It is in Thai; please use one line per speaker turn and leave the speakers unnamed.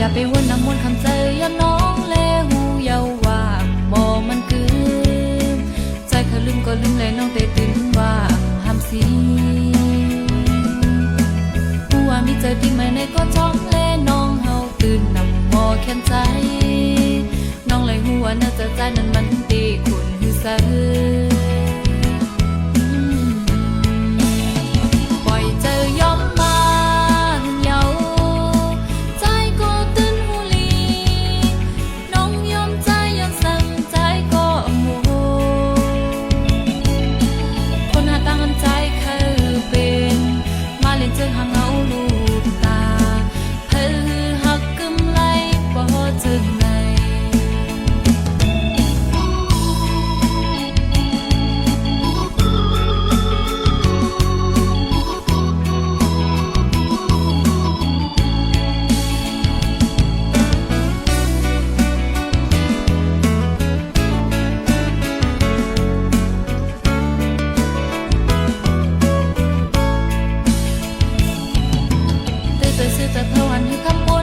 อย่าไปวนน้ำมนต์คำเจอย้ำน้องเลหูเยาว่าบ่มันคือใจเขาลืมก็ลืมเลยน้องเตตื่นว่าห้ามสีหัวมีเจอดีมาในก็จ้องเลน้องเฮาตื่นนำบ่แค้นใจน้องเลยหัวน่าจะใจนั้นมันตีคุณหือซะปล่อยเจอยอมมาเยาใจก็ตื่นหูลีน้องยอมใจยอมสั่งใจก็โมโหคนหาตั้งใจคือเป็นมาเล่นเจอหางเอาลูกตาเธอหักกึมไล่บ่ถึงไหนแต่เธอวันที่คำ